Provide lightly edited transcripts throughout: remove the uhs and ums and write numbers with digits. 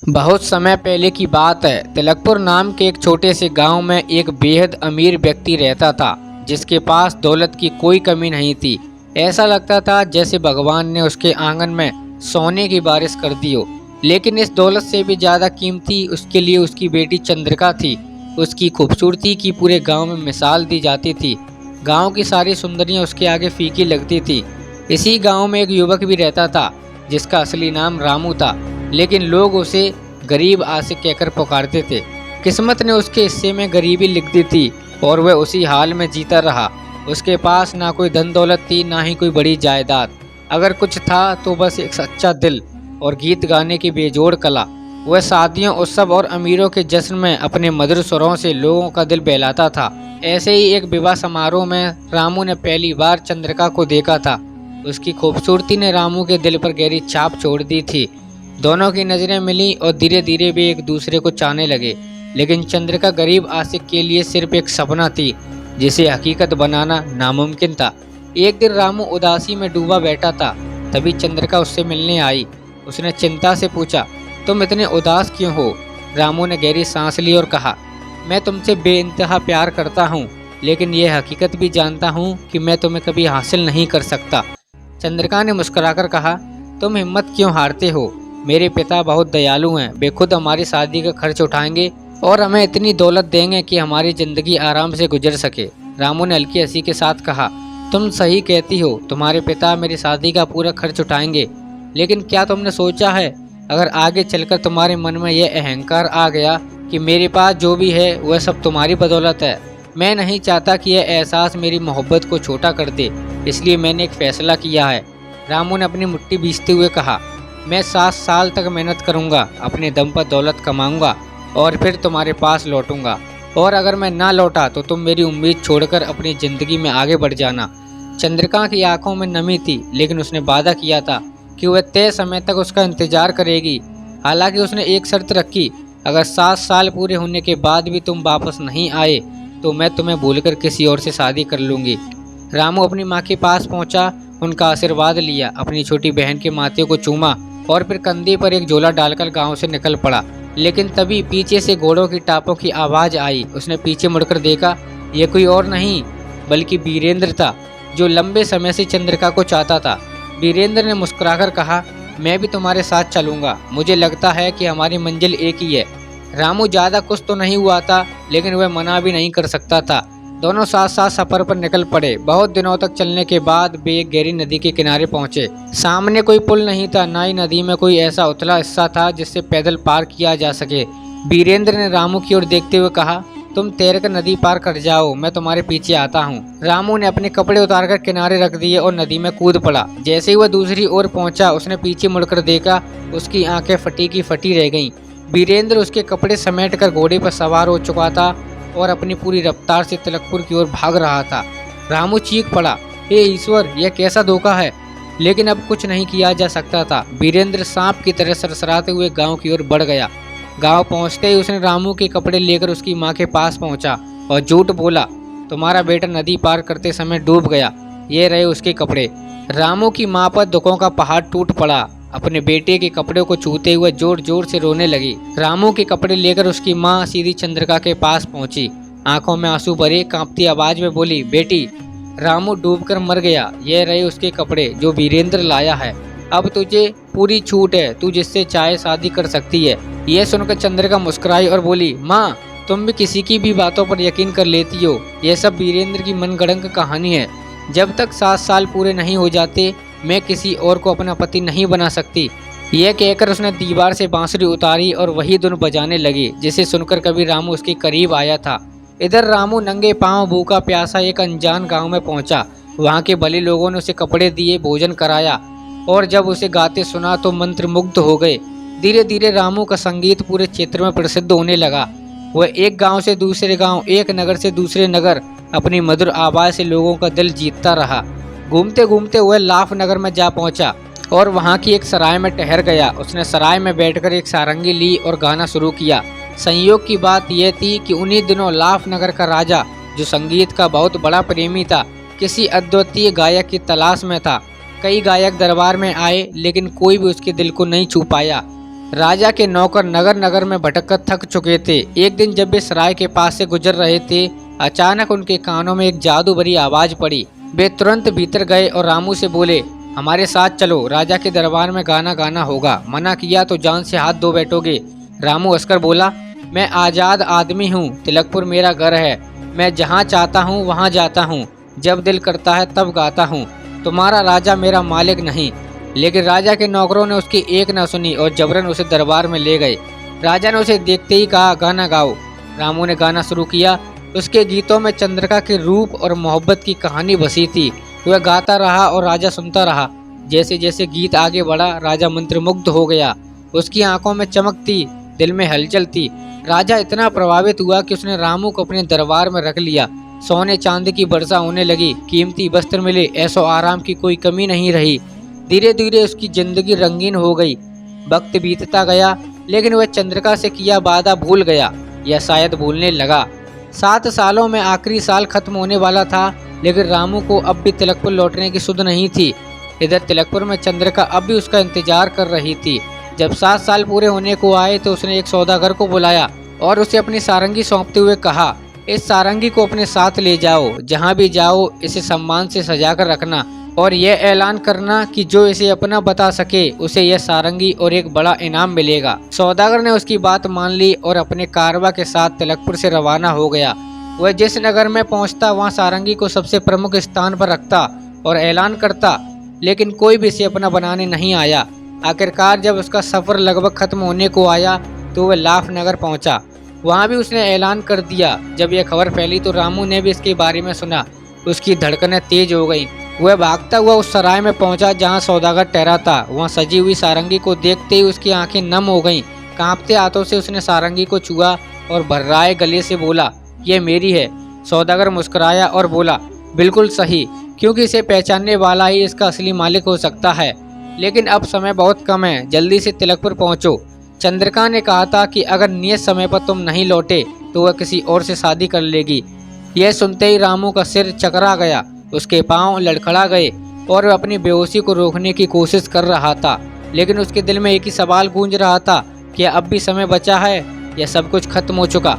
बहुत समय पहले की बात है। तिलकपुर नाम के एक छोटे से गांव में एक बेहद अमीर व्यक्ति रहता था, जिसके पास दौलत की कोई कमी नहीं थी। ऐसा लगता था जैसे भगवान ने उसके आंगन में सोने की बारिश कर दी हो। लेकिन इस दौलत से भी ज्यादा कीमती उसके लिए उसकी बेटी चंद्रिका थी। उसकी खूबसूरती की पूरे गांव में मिसाल दी जाती थी। गांव की सारी सुंदरियां उसके आगे फीकी लगती थी। इसी गांव में एक युवक भी रहता था, जिसका असली नाम रामू था, लेकिन लोग उसे गरीब आशिक कहकर पुकारते थे। किस्मत ने उसके हिस्से में गरीबी लिख दी थी और वह उसी हाल में जीता रहा। उसके पास ना कोई धन दौलत थी, ना ही कोई बड़ी जायदाद। अगर कुछ था तो बस एक सच्चा दिल और गीत गाने की बेजोड़ कला। वह शादियों, उत्सव और अमीरों के जश्न में अपने मधुर स्वरों से लोगों का दिल बहलाता था। ऐसे ही एक विवाह समारोह में रामू ने पहली बार चंद्रिका को देखा था। उसकी खूबसूरती ने रामू के दिल पर गहरी छाप छोड़ दी थी। दोनों की नज़रें मिली और धीरे धीरे वे एक दूसरे को चाहने लगे। लेकिन चंद्रिका गरीब आशिक के लिए सिर्फ एक सपना थी, जिसे हकीकत बनाना नामुमकिन था। एक दिन रामू उदासी में डूबा बैठा था, तभी चंद्रिका उससे मिलने आई। उसने चिंता से पूछा, तुम इतने उदास क्यों हो? रामू ने गहरी सांस ली और कहा, मैं तुमसे बेइंतहा प्यार करता हूँ, लेकिन यह हकीकत भी जानता हूँ कि मैं तुम्हें कभी हासिल नहीं कर सकता। चंद्रिका ने मुस्कुराकर कहा, तुम हिम्मत क्यों हारते हो? मेरे पिता बहुत दयालु हैं। वे खुद हमारी शादी का खर्च उठाएंगे और हमें इतनी दौलत देंगे कि हमारी जिंदगी आराम से गुजर सके। रामू ने हल्की हंसी के साथ कहा, तुम सही कहती हो, तुम्हारे पिता मेरी शादी का पूरा खर्च उठाएंगे। लेकिन क्या तुमने सोचा है, अगर आगे चलकर तुम्हारे मन में यह अहंकार आ गया कि मेरे पास जो भी है वह सब तुम्हारी बदौलत है? मैं नहीं चाहता कि यह एहसास मेरी मोहब्बत को छोटा कर दे, इसलिए मैंने एक फैसला किया है। रामू ने अपनी मुट्ठी बीचते हुए कहा, मैं 7 साल तक मेहनत करूंगा, अपने दम पर दौलत कमाऊंगा और फिर तुम्हारे पास लौटूंगा। और अगर मैं ना लौटा तो तुम मेरी उम्मीद छोड़कर अपनी ज़िंदगी में आगे बढ़ जाना। चंद्रिका की आंखों में नमी थी, लेकिन उसने वादा किया था कि वह तय समय तक उसका इंतजार करेगी। हालांकि उसने एक शर्त रखी, अगर 7 साल पूरे होने के बाद भी तुम वापस नहीं आए तो मैं तुम्हें भूलकर किसी और से शादी कर लूँगी। रामू अपनी माँ के पास पहुँचा, उनका आशीर्वाद लिया, अपनी छोटी बहन के माथे को चूमा और फिर कंधे पर एक झोला डालकर गांव से निकल पड़ा। लेकिन तभी पीछे से घोड़ों की टापों की आवाज़ आई। उसने पीछे मुड़कर देखा, यह कोई और नहीं बल्कि वीरेंद्र था, जो लंबे समय से चंद्रिका को चाहता था। वीरेंद्र ने मुस्कुराकर कहा, मैं भी तुम्हारे साथ चलूँगा, मुझे लगता है कि हमारी मंजिल एक ही है। रामू ज़्यादा खुश तो नहीं हुआ था, लेकिन वह मना भी नहीं कर सकता था। दोनों साथ साथ सफर पर निकल पड़े। बहुत दिनों तक चलने के बाद वे एक गहरी नदी के किनारे पहुंचे। सामने कोई पुल नहीं था, ना ही नदी में कोई ऐसा उथला हिस्सा था जिससे पैदल पार किया जा सके। वीरेंद्र ने रामू की ओर देखते हुए कहा, तुम तैरकर नदी पार कर जाओ, मैं तुम्हारे पीछे आता हूँ। रामू ने अपने कपड़े उतारकर किनारे रख दिए और नदी में कूद पड़ा। जैसे ही वह दूसरी ओर पहुंचा, उसने पीछे मुड़कर देखा, उसकी आंखें फटी की फटी रह गईं। वीरेंद्र उसके कपड़े समेटकर घोड़े पर सवार हो चुका था और अपनी पूरी रफ्तार से तिलकपुर की ओर भाग रहा था। रामू चीख पड़ा, हे ईश्वर, यह कैसा धोखा है! लेकिन अब कुछ नहीं किया जा सकता था। वीरेंद्र सांप की तरह सरसराते हुए गांव की ओर बढ़ गया। गांव पहुंचते ही उसने रामू के कपड़े लेकर उसकी मां के पास पहुंचा और झूठ बोला, तुम्हारा बेटा नदी पार करते समय डूब गया, ये रहे उसके कपड़े। रामू की मां पर दुखों का पहाड़ टूट पड़ा। अपने बेटे के कपड़ों को छूते हुए जोर जोर से रोने लगी। रामू के कपड़े लेकर उसकी माँ सीधी चंद्रिका के पास पहुंची। आंखों में आंसू भरे कांपती आवाज में बोली, बेटी, रामू डूबकर मर गया, ये रहे उसके कपड़े जो वीरेंद्र लाया है। अब तुझे पूरी छूट है, तू जिससे चाहे शादी कर सकती है। यह सुनकर चंद्रिका मुस्कुराई और बोली, माँ, तुम भी किसी की भी बातों पर यकीन कर लेती हो। यह सब वीरेंद्र की मनगढ़ंत कहानी है। जब तक 7 साल पूरे नहीं हो जाते, मैं किसी और को अपना पति नहीं बना सकती। यह कहकर उसने दीवार से बांसुरी उतारी और वही धुन बजाने लगी, जिसे सुनकर कभी रामू उसके करीब आया था। इधर रामू नंगे पांव भूखा प्यासा एक अनजान गांव में पहुंचा। वहां के भले लोगों ने उसे कपड़े दिए, भोजन कराया और जब उसे गाते सुना तो मंत्रमुग्ध हो गए। धीरे धीरे रामू का संगीत पूरे क्षेत्र में प्रसिद्ध होने लगा। वह एक गाँव से दूसरे गाँव, एक नगर से दूसरे नगर अपनी मधुर आवाज़ से लोगों का दिल जीतता रहा। घूमते घूमते वह लाफ नगर में जा पहुंचा और वहां की एक सराय में ठहर गया। उसने सराय में बैठकर एक सारंगी ली और गाना शुरू किया। संयोग की बात यह थी कि उन्हीं दिनों लाफ नगर का राजा, जो संगीत का बहुत बड़ा प्रेमी था, किसी अद्वितीय गायक की तलाश में था। कई गायक दरबार में आए, लेकिन कोई भी उसके दिल को नहीं छू पाया। राजा के नौकर नगर नगर में भटककर थक चुके थे। एक दिन जब वे सराय के पास से गुजर रहे थे, अचानक उनके कानों में एक जादू भरी आवाज पड़ी। वे तुरंत भीतर गए और रामू से बोले, हमारे साथ चलो, राजा के दरबार में गाना गाना होगा, मना किया तो जान से हाथ धो बैठोगे। रामू हंसकर बोला, मैं आज़ाद आदमी हूँ, तिलकपुर मेरा घर है, मैं जहाँ चाहता हूँ वहाँ जाता हूँ, जब दिल करता है तब गाता हूँ, तुम्हारा राजा मेरा मालिक नहीं। लेकिन राजा के नौकरों ने उसकी एक न सुनी और जबरन उसे दरबार में ले गए। राजा ने उसे देखते ही कहा, गाना गाओ। रामू ने गाना शुरू किया। उसके गीतों में चंद्रिका के रूप और मोहब्बत की कहानी बसी थी। वह गाता रहा और राजा सुनता रहा। जैसे जैसे गीत आगे बढ़ा, राजा मंत्रमुग्ध हो गया। उसकी आंखों में चमक थी, दिल में हलचल थी। राजा इतना प्रभावित हुआ कि उसने रामू को अपने दरबार में रख लिया। सोने चांदी की वर्षा होने लगी, कीमती वस्त्र मिले, ऐशो आराम की कोई कमी नहीं रही। धीरे धीरे उसकी जिंदगी रंगीन हो गई। वक्त बीतता गया, लेकिन वह चंद्रिका से किया वादा भूल गया, या शायद भूलने लगा। 7 सालों में आखिरी साल खत्म होने वाला था, लेकिन रामू को अब भी तिलकपुर लौटने की सुध नहीं थी। इधर तिलकपुर में चंद्रिका अब भी उसका इंतजार कर रही थी। जब 7 साल पूरे होने को आए तो उसने एक सौदागर को बुलाया और उसे अपनी सारंगी सौंपते हुए कहा, इस सारंगी को अपने साथ ले जाओ, जहाँ भी जाओ इसे सम्मान से सजा कर रखना और यह ऐलान करना कि जो इसे अपना बता सके उसे यह सारंगी और एक बड़ा इनाम मिलेगा। सौदागर ने उसकी बात मान ली और अपने कारवा के साथ तिलकपुर से रवाना हो गया। वह जिस नगर में पहुंचता वहां सारंगी को सबसे प्रमुख स्थान पर रखता और ऐलान करता, लेकिन कोई भी इसे अपना बनाने नहीं आया। आखिरकार जब उसका सफर लगभग खत्म होने को आया तो वह लाफ नगर पहुंचा। वहां भी उसने ऐलान कर दिया। जब यह खबर फैली तो रामू ने भी इसके बारे में सुना। उसकी धड़कनें तेज हो गईं। वह भागता हुआ उस सराय में पहुंचा जहां सौदागर ठहरा था। वहां सजी हुई सारंगी को देखते ही उसकी आंखें नम हो गईं। कांपते हाथों से उसने सारंगी को छुआ और भर्राए गले से बोला, ये मेरी है। सौदागर मुस्कुराया और बोला, बिल्कुल सही, क्योंकि इसे पहचानने वाला ही इसका असली मालिक हो सकता है। लेकिन अब समय बहुत कम है, जल्दी से तिलकपुर पहुंचो। चंद्रिका ने कहा था कि अगर नियत समय पर तुम नहीं लौटे तो वह किसी और से शादी कर लेगी। यह सुनते ही रामू का सिर चकरा गया, उसके पांव लड़खड़ा गए और वह अपनी बेहोशी को रोकने की कोशिश कर रहा था। लेकिन उसके दिल में एक ही सवाल गूंज रहा था, क्या अब भी समय बचा है या सब कुछ खत्म हो चुका।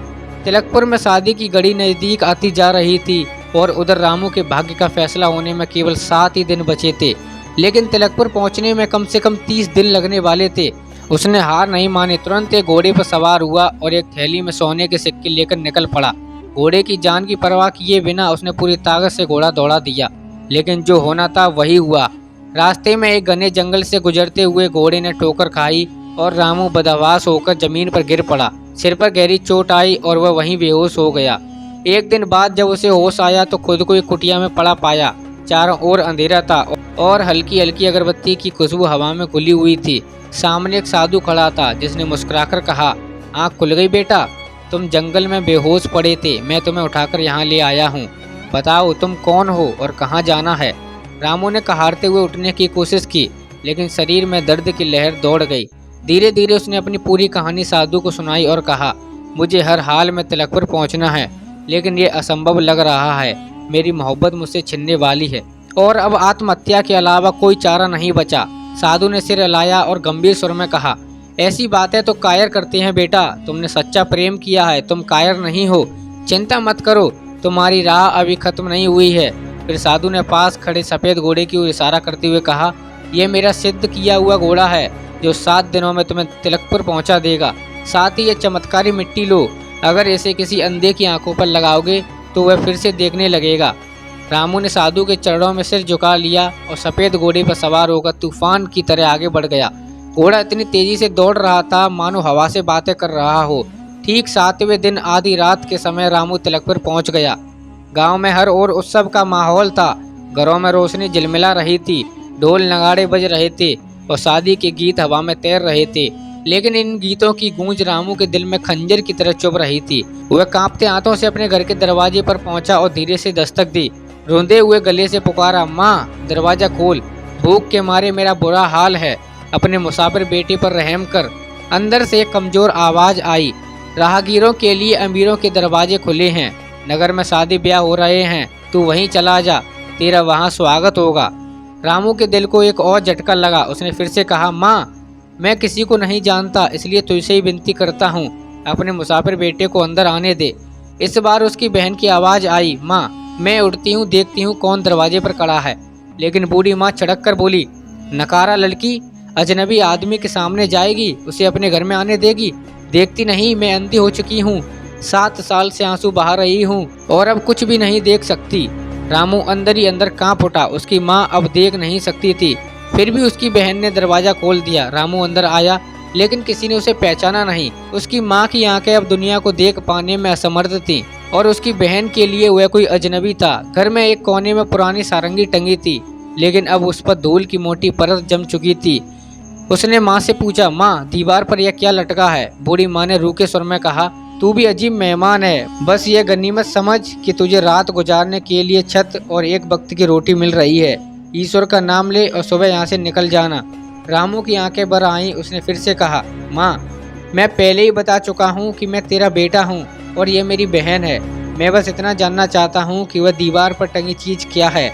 तिलकपुर में शादी की घड़ी नज़दीक आती जा रही थी और उधर रामू के भाग्य का फैसला होने में केवल 7 ही दिन बचे थे। लेकिन तिलकपुर पहुंचने में कम से कम 30 दिन लगने वाले थे। उसने हार नहीं मानी, तुरंत एक घोड़े पर सवार हुआ और एक थैली में सोने के सिक्के लेकर निकल पड़ा। घोड़े की जान की परवाह किए बिना उसने पूरी ताकत से घोड़ा दौड़ा दिया। लेकिन जो होना था वही हुआ। रास्ते में एक घने जंगल से गुजरते हुए घोड़े ने ठोकर खाई और रामू बदहवास होकर जमीन पर गिर पड़ा। सिर पर गहरी चोट आई और वह वहीं बेहोश हो गया। एक दिन बाद जब उसे होश आया तो खुद को एक कुटिया में पड़ा पाया। चारों ओर अंधेरा था और हल्की हल्की अगरबत्ती की खुशबू हवा में घुली हुई थी। सामने एक साधु खड़ा था जिसने मुस्कुराकर कहा, आँख खुल गई बेटा, तुम जंगल में बेहोश पड़े थे, मैं तुम्हें उठाकर यहाँ ले आया हूँ। बताओ तुम कौन हो और कहाँ जाना है। रामू ने कहारते हुए उठने की कोशिश की, लेकिन शरीर में दर्द की लहर दौड़ गई। धीरे धीरे उसने अपनी पूरी कहानी साधु को सुनाई और कहा, मुझे हर हाल में तिलकपुर पहुँचना है, लेकिन ये असंभव लग रहा है। मेरी मोहब्बत मुझसे छिनने वाली है और अब आत्महत्या के अलावा कोई चारा नहीं बचा। साधु ने सिर हिलाया और गंभीर स्वर में कहा, ऐसी बातें तो कायर करते हैं बेटा, तुमने सच्चा प्रेम किया है, तुम कायर नहीं हो। चिंता मत करो, तुम्हारी राह अभी खत्म नहीं हुई है। फिर साधु ने पास खड़े सफ़ेद घोड़े की ओर इशारा करते हुए कहा, यह मेरा सिद्ध किया हुआ घोड़ा है जो 7 दिनों में तुम्हें तिलकपुर पहुंचा देगा। साथ ही ये चमत्कारी मिट्टी लो, अगर इसे किसी अंधे की आंखों पर लगाओगे तो वह फिर से देखने लगेगा। रामू ने साधु के चरणों में सिर झुका लिया और सफ़ेद घोड़े पर सवार होकर तूफान की तरह आगे बढ़ गया। घोड़ा इतनी तेजी से दौड़ रहा था मानो हवा से बातें कर रहा हो। ठीक 7वें दिन आधी रात के समय रामू तिलकपुर पहुंच गया। गांव में हर ओर उत्सव का माहौल था। घरों में रोशनी झिलमिला रही थी, ढोल नगाड़े बज रहे थे और शादी के गीत हवा में तैर रहे थे। लेकिन इन गीतों की गूंज रामू के दिल में खंजर की तरह चुभ रही थी। वह कांपते हाथों से अपने घर के दरवाजे पर पहुंचा और धीरे से दस्तक दी। रोंदे हुए गले से पुकारा, माँ दरवाजा खोल, भूख के मारे मेरा बुरा हाल है, अपने मुसाफिर बेटे पर रहम कर। अंदर से एक कमजोर आवाज आई, राहगीरों के लिए अमीरों के दरवाजे खुले हैं, नगर में शादी ब्याह हो रहे हैं, तू वहीं चला जा, तेरा वहाँ स्वागत होगा। रामू के दिल को एक और झटका लगा। उसने फिर से कहा, माँ मैं किसी को नहीं जानता, इसलिए तुझसे ही विनती करता हूँ, अपने मुसाफिर बेटे को अंदर आने दे। इस बार उसकी बहन की आवाज़ आई, माँ मैं उठती हूँ, देखती हूँ कौन दरवाजे पर खड़ा है। लेकिन बूढ़ी माँ चढ़क कर बोली, नकारा लड़की, अजनबी आदमी के सामने जाएगी, उसे अपने घर में आने देगी? देखती नहीं मैं अंधी हो चुकी हूँ, 7 साल से आंसू बहा रही हूँ और अब कुछ भी नहीं देख सकती। रामू अंदर ही अंदर कांप उठा। उसकी माँ अब देख नहीं सकती थी, फिर भी उसकी बहन ने दरवाजा खोल दिया। रामू अंदर आया, लेकिन किसी ने उसे पहचाना नहीं। उसकी माँ की आंखें अब दुनिया को देख पाने में असमर्थ थीं और उसकी बहन के लिए वह कोई अजनबी था। घर में एक कोने में पुरानी सारंगी टंगी थी, लेकिन अब उस पर धूल की मोटी परत जम चुकी थी। उसने माँ से पूछा, माँ दीवार पर यह क्या लटका है? बूढ़ी माँ ने रूखे स्वर में कहा, तू भी अजीब मेहमान है, बस ये गनीमत समझ कि तुझे रात गुजारने के लिए छत और एक वक्त की रोटी मिल रही है। ईश्वर का नाम ले और सुबह यहाँ से निकल जाना। रामू की आंखें भर आईं। उसने फिर से कहा, माँ मैं पहले ही बता चुका हूँ कि मैं तेरा बेटा हूँ और ये मेरी बहन है। मैं बस इतना जानना चाहता हूँ कि वह दीवार पर टंगी चीज़ क्या है।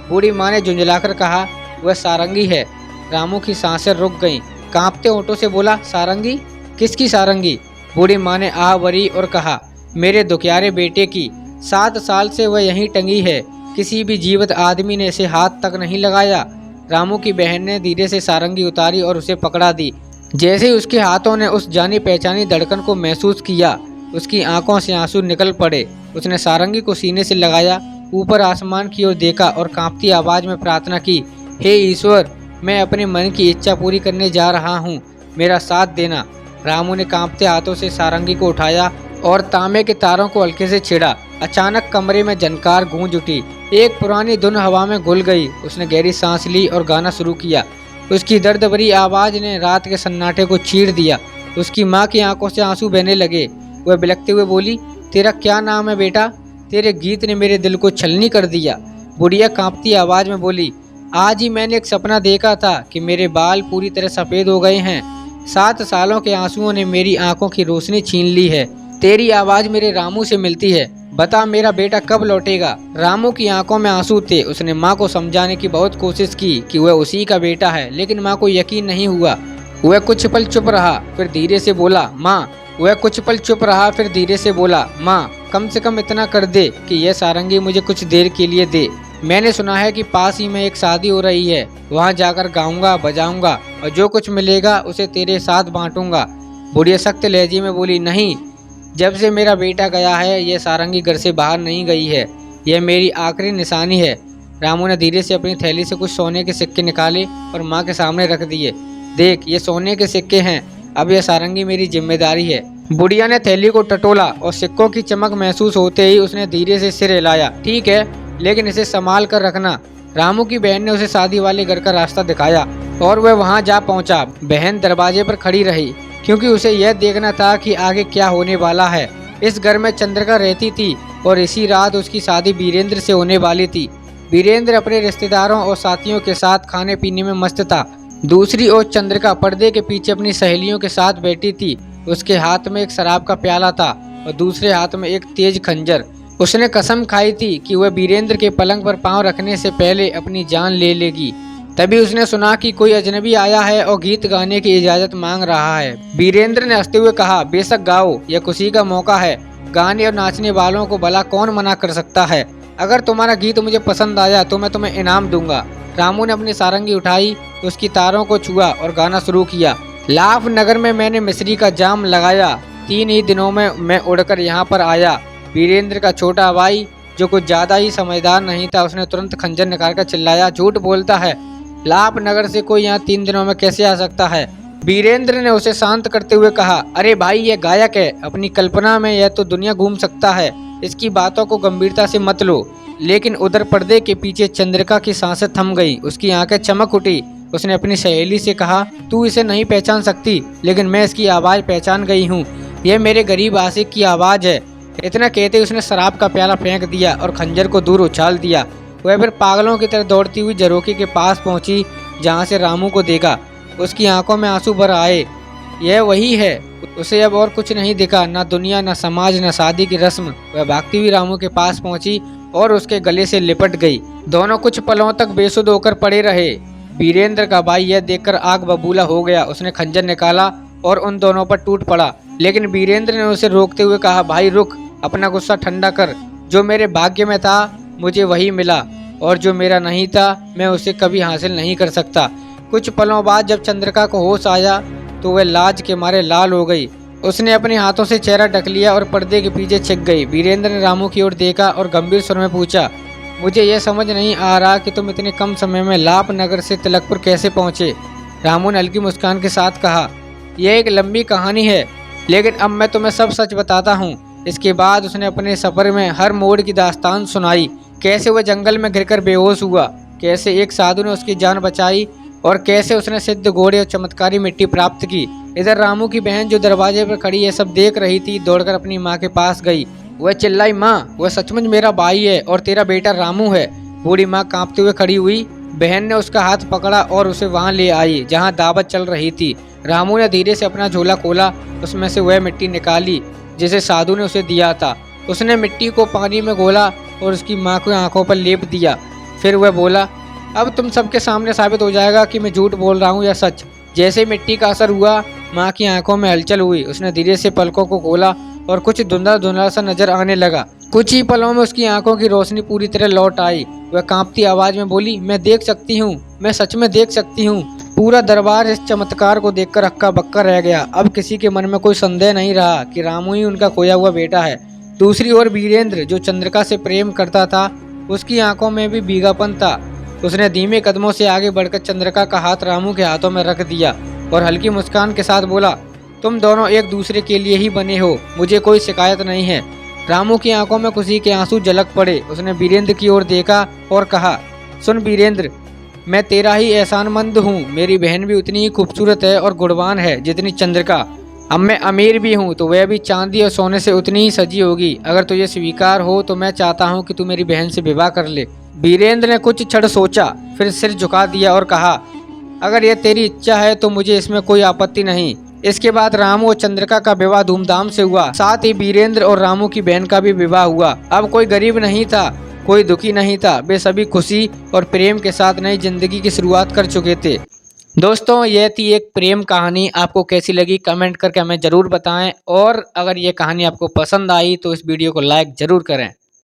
बूढ़ी माँ ने झुंझलाकर कहा, वह सारंगी है। रामू की सांसें रुक गईं। कांपते होठों से बोला, सारंगी? किसकी सारंगी? बूढ़ी माँ ने आह भरी और कहा, मेरे दुखियारे बेटे की। 7 साल से वह यहीं टंगी है, किसी भी जीवित आदमी ने इसे हाथ तक नहीं लगाया। रामू की बहन ने धीरे से सारंगी उतारी और उसे पकड़ा दी। जैसे ही उसके हाथों ने उस जानी पहचानी धड़कन को महसूस किया, उसकी आंखों से आंसू निकल पड़े। उसने सारंगी को सीने से लगाया, ऊपर आसमान की ओर देखा और कांपती आवाज में प्रार्थना की, हे ईश्वर, मैं अपने मन की इच्छा पूरी करने जा रहा हूँ, मेरा साथ देना। रामू ने कांपते हाथों से सारंगी को उठाया और तांबे के तारों को हल्के से छेड़ा। अचानक कमरे में झनकार गूंज उठी। एक पुरानी धुन हवा में घुल गई। उसने गहरी सांस ली और गाना शुरू किया। उसकी दर्द भरी आवाज ने रात के सन्नाटे को चीर दिया। उसकी माँ की आंखों से आंसू बहने लगे। वह बिलखते हुए बोली, तेरा क्या नाम है बेटा? तेरे गीत ने मेरे दिल को छलनी कर दिया। बुढ़िया कांपती आवाज में बोली, आज ही मैंने एक सपना देखा था कि मेरे बाल पूरी तरह सफ़ेद हो गए हैं। 7 सालों के आंसुओं ने मेरी आंखों की रोशनी छीन ली है। तेरी आवाज़ मेरे रामू से मिलती है। बता मेरा बेटा कब लौटेगा? रामू की आंखों में आंसू थे। उसने माँ को समझाने की बहुत कोशिश की कि वह उसी का बेटा है, लेकिन माँ को यकीन नहीं हुआ। वह कुछ पल चुप रहा, फिर धीरे से बोला, माँ कम से कम इतना कर दे कि यह सारंगी मुझे कुछ देर के लिए दे। मैंने सुना है कि पास ही में एक शादी हो रही है, वहाँ जाकर गाऊंगा बजाऊंगा और जो कुछ मिलेगा उसे तेरे साथ बांटूंगा। बुढ़िया सख्त लहजे में बोली, नहीं, जब से मेरा बेटा गया है यह सारंगी घर से बाहर नहीं गई है। यह मेरी आखिरी निशानी है। रामू ने धीरे से अपनी थैली से कुछ सोने के सिक्के निकाले और माँ के सामने रख दिए। देख, ये सोने के सिक्के हैं, अब यह सारंगी मेरी जिम्मेदारी है। बुढ़िया ने थैली को टटोला और सिक्कों की चमक महसूस होते ही उसने धीरे से सिर हिलाया। ठीक है, लेकिन इसे संभाल कर रखना। रामू की बहन ने उसे शादी वाले घर का रास्ता दिखाया और वह वहां जा पहुंचा। बहन दरवाजे पर खड़ी रही, क्योंकि उसे यह देखना था कि आगे क्या होने वाला है। इस घर में चंद्रिका रहती थी और इसी रात उसकी शादी वीरेंद्र से होने वाली थी। वीरेंद्र अपने रिश्तेदारों और साथियों के साथ खाने पीने में मस्त था। दूसरी ओर चंद्रिका पर्दे के पीछे अपनी सहेलियों के साथ बैठी थी। उसके हाथ में एक शराब का प्याला था और दूसरे हाथ में एक तेज खंजर। उसने कसम खाई थी कि वह वीरेंद्र के पलंग पर पांव रखने से पहले अपनी जान ले लेगी। तभी उसने सुना कि कोई अजनबी आया है और गीत गाने की इजाजत मांग रहा है। वीरेंद्र ने हंसते हुए कहा, बेशक गाओ, यह खुशी का मौका है। गाने और नाचने वालों को भला कौन मना कर सकता है। अगर तुम्हारा गीत मुझे पसंद आया तो मैं तुम्हें इनाम दूंगा। रामू ने अपनी सारंगी उठाई, उसकी तारों को छुआ और गाना शुरू किया। लाभ नगर में मैंने मिस्री का जाम लगाया, 3 ही दिनों में मैं उड़कर यहाँ पर आया। वीरेंद्र का छोटा भाई, जो कुछ ज्यादा ही समझदार नहीं था, उसने तुरंत खंजर निकालकर चिल्लाया, झूठ बोलता है, लाभ नगर से कोई यहाँ 3 दिनों में कैसे आ सकता है। वीरेंद्र ने उसे शांत करते हुए कहा, अरे भाई, ये गायक है, अपनी कल्पना में यह तो दुनिया घूम सकता है, इसकी बातों को गंभीरता से मत लो। लेकिन उधर पर्दे के पीछे चंद्रिका की सांसें थम गई, उसकी आंखें चमक उठी। उसने अपनी सहेली से कहा, तू इसे नहीं पहचान सकती, लेकिन मैं इसकी आवाज़ पहचान गई हूँ। यह मेरे गरीब आशिक की आवाज़ है। इतना कहते उसने शराब का प्याला फेंक दिया और खंजर को दूर उछाल दिया। वह फिर पागलों की तरह दौड़ती हुई झरोखे के पास पहुंची, जहां से रामू को देखा। उसकी आंखों में आंसू भर आए। यह वही है। उसे अब और कुछ नहीं दिखा, न दुनिया, न समाज, न शादी की रस्म। वह भागती हुई रामू के पास पहुंची और उसके गले से लिपट गई। दोनों कुछ पलों तक बेसुध होकर पड़े रहे। वीरेंद्र का भाई यह देखकर आग बबूला हो गया। उसने खंजर निकाला और उन दोनों पर टूट पड़ा, लेकिन वीरेंद्र ने उसे रोकते हुए कहा, भाई रुक, अपना गुस्सा ठंडा कर। जो मेरे भाग्य में था मुझे वही मिला, और जो मेरा नहीं था मैं उसे कभी हासिल नहीं कर सकता। कुछ पलों बाद जब चंद्रिका को होश आया तो वह लाज के मारे लाल हो गई। उसने अपने हाथों से चेहरा ढक लिया और पर्दे के पीछे छिप गई। वीरेंद्र ने रामू की ओर देखा और गंभीर स्वर में पूछा, मुझे यह समझ नहीं आ रहा कि तुम इतने कम समय में लाप नगर से तिलकपुर कैसे पहुंचे। रामू ने हल्की मुस्कान के साथ कहा, यह एक लंबी कहानी है, लेकिन अब मैं तुम्हें सब सच बताता हूँ। इसके बाद उसने अपने सफर में हर मोड़ की दास्तान सुनाई। कैसे वह जंगल में गिरकर बेहोश हुआ, कैसे एक साधु ने उसकी जान बचाई, और कैसे उसने सिद्ध घोड़े और चमत्कारी मिट्टी प्राप्त की। इधर रामू की बहन जो दरवाजे पर खड़ी ये सब देख रही थी, दौड़कर अपनी माँ के पास गई। वह चिल्लाई, माँ, वह सचमुच मेरा भाई है और तेरा बेटा रामू है। बूढ़ी माँ कांपते हुए खड़ी हुई। बहन ने उसका हाथ पकड़ा और उसे वहां ले आई जहां दावत चल रही थी। रामू ने धीरे से अपना झोला खोला, उसमें से वह मिट्टी निकाली जिसे साधु ने उसे दिया था। उसने मिट्टी को पानी में घोला और उसकी माँ की आंखों पर लेप दिया। फिर वह बोला, अब तुम सबके सामने साबित हो जाएगा कि मैं झूठ बोल रहा हूँ या सच। जैसे मिट्टी का असर हुआ, माँ की आंखों में हलचल हुई। उसने धीरे से पलकों को खोला और कुछ धुंधला धुंधला सा नजर आने लगा। कुछ ही पलों में उसकी आंखों की रोशनी पूरी तरह लौट आई। वह कांपती आवाज में बोली, मैं देख सकती हूँ, मैं सच में देख सकती हूँ। पूरा दरबार इस चमत्कार को देखकर हक्का बक्का रह गया। अब किसी के मन में कोई संदेह नहीं रहा कि रामू ही उनका खोया हुआ बेटा है। दूसरी ओर वीरेंद्र, जो चंद्रिका से प्रेम करता था, उसकी आंखों में भी भीगापन था। उसने धीमे कदमों से आगे बढ़कर चंद्रिका का हाथ रामू के हाथों में रख दिया और हल्की मुस्कान के साथ बोला, तुम दोनों एक दूसरे के लिए ही बने हो, मुझे कोई शिकायत नहीं है। रामू की आंखों में खुशी के आंसू झलक पड़े। उसने वीरेंद्र की ओर देखा और कहा, सुन वीरेंद्र, मैं तेरा ही एहसानमंद हूँ। मेरी बहन भी उतनी ही खूबसूरत है और गुणवान है जितनी चंद्रिका। अब मैं अमीर भी हूँ तो वह भी चांदी और सोने से उतनी ही सजी होगी। अगर तुझे स्वीकार हो तो मैं चाहता हूँ कि तू मेरी बहन से विवाह कर ले। वीरेंद्र ने कुछ क्षण सोचा, फिर सिर झुका दिया और कहा, अगर यह तेरी इच्छा है तो मुझे इसमें कोई आपत्ति नहीं। इसके बाद रामू और चंद्रिका का विवाह धूमधाम से हुआ। साथ ही वीरेंद्र और रामू की बहन का भी विवाह हुआ। अब कोई गरीब नहीं था, कोई दुखी नहीं था। वे सभी खुशी और प्रेम के साथ नई जिंदगी की शुरुआत कर चुके थे। दोस्तों, यह थी एक प्रेम कहानी। आपको कैसी लगी कमेंट करके हमें ज़रूर बताएं, और अगर ये कहानी आपको पसंद आई तो इस वीडियो को लाइक ज़रूर करें।